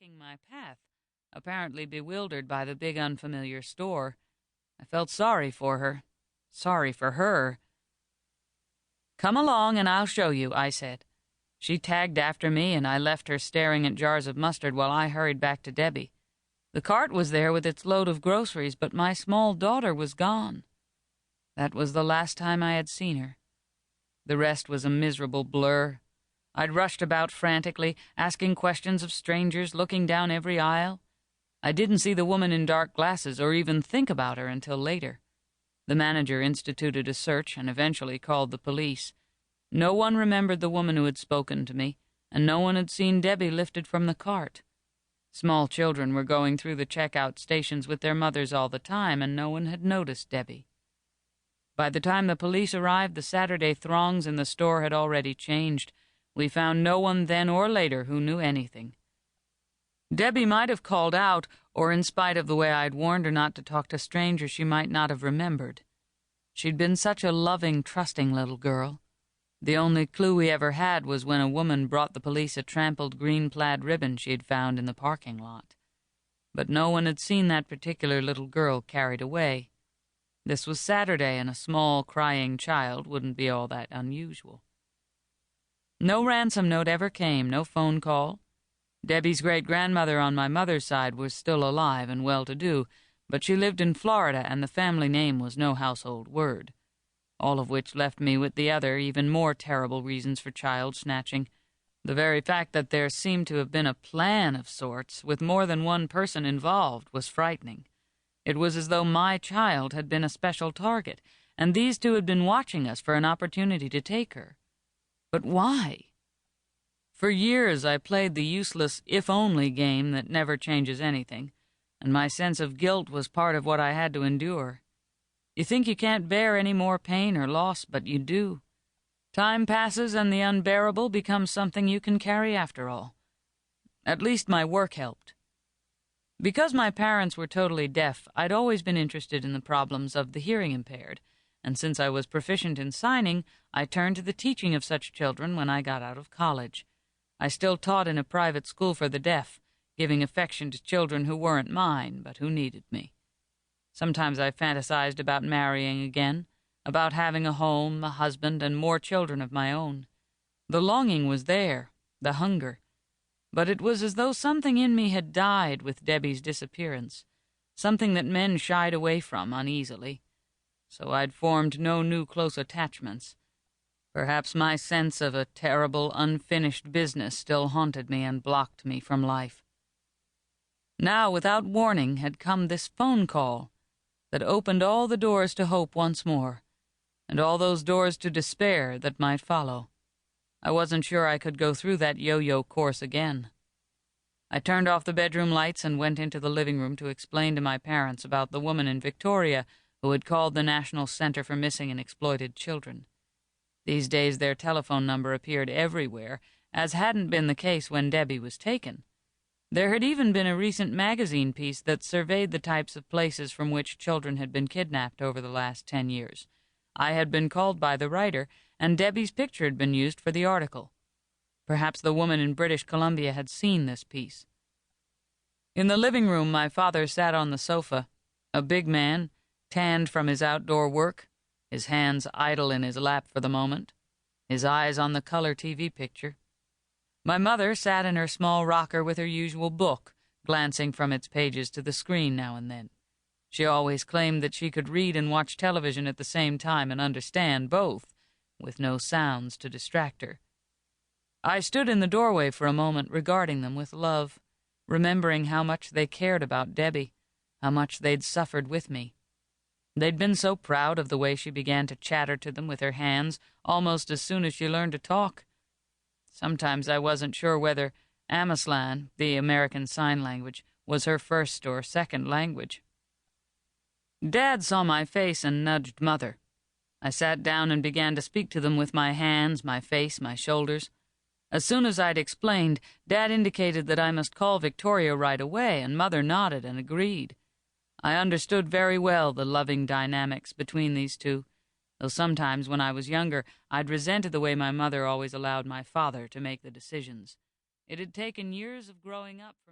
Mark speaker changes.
Speaker 1: taking my path, apparently bewildered by the big unfamiliar store. I felt sorry for her. Sorry for her. "Come along and I'll show you," I said. She tagged after me, and I left her staring at jars of mustard while I hurried back to Debbie. The cart was there with its load of groceries, but my small daughter was gone. That was the last time I had seen her. The rest was a miserable blur. I'd rushed about frantically, asking questions of strangers, looking down every aisle. I didn't see the woman in dark glasses or even think about her until later. The manager instituted a search and eventually called the police. No one remembered the woman who had spoken to me, and no one had seen Debbie lifted from the cart. Small children were going through the checkout stations with their mothers all the time, and no one had noticed Debbie. By the time the police arrived, the Saturday throngs in the store had already changed. We found no one then or later who knew anything. Debbie might have called out, or in spite of the way I'd warned her not to talk to strangers, she might not have remembered. She'd been such a loving, trusting little girl. The only clue we ever had was when a woman brought the police a trampled green plaid ribbon she had found in the parking lot. But no one had seen that particular little girl carried away. This was Saturday, and a small, crying child wouldn't be all that unusual. No ransom note ever came, no phone call. Debbie's great-grandmother on my mother's side was still alive and well-to-do, but she lived in Florida, and the family name was no household word. All of which left me with the other, even more terrible reasons for child snatching. The very fact that there seemed to have been a plan of sorts, with more than one person involved, was frightening. It was as though my child had been a special target, and these two had been watching us for an opportunity to take her. But why? For years I played the useless if-only game that never changes anything, and my sense of guilt was part of what I had to endure. You think you can't bear any more pain or loss, but you do. Time passes and the unbearable becomes something you can carry after all. At least my work helped. Because my parents were totally deaf, I'd always been interested in the problems of the hearing impaired, and since I was proficient in signing, I turned to the teaching of such children when I got out of college. I still taught in a private school for the deaf, giving affection to children who weren't mine, but who needed me. Sometimes I fantasized about marrying again, about having a home, a husband, and more children of my own. The longing was there, the hunger, but it was as though something in me had died with Debbie's disappearance, something that men shied away from uneasily. So I'd formed no new close attachments. Perhaps my sense of a terrible, unfinished business still haunted me and blocked me from life. Now, without warning, had come this phone call that opened all the doors to hope once more, and all those doors to despair that might follow. I wasn't sure I could go through that yo-yo course again. I turned off the bedroom lights and went into the living room to explain to my parents about the woman in Victoria who had called the National Center for Missing and Exploited Children. These days their telephone number appeared everywhere, as hadn't been the case when Debbie was taken. There had even been a recent magazine piece that surveyed the types of places from which children had been kidnapped over the last 10 years. I had been called by the writer, and Debbie's picture had been used for the article. Perhaps the woman in British Columbia had seen this piece. In the living room, my father sat on the sofa, a big man, tanned from his outdoor work, his hands idle in his lap for the moment, his eyes on the color TV picture. My mother sat in her small rocker with her usual book, glancing from its pages to the screen now and then. She always claimed that she could read and watch television at the same time and understand both, with no sounds to distract her. I stood in the doorway for a moment regarding them with love, remembering how much they cared about Debbie, how much they'd suffered with me. They'd been so proud of the way she began to chatter to them with her hands almost as soon as she learned to talk. Sometimes I wasn't sure whether Ameslan, the American Sign Language, was her first or second language. Dad saw my face and nudged Mother. I sat down and began to speak to them with my hands, my face, my shoulders. As soon as I'd explained, Dad indicated that I must call Victoria right away, and Mother nodded and agreed. I understood very well the loving dynamics between these two, though sometimes when I was younger I'd resented the way my mother always allowed my father to make the decisions. It had taken years of growing up for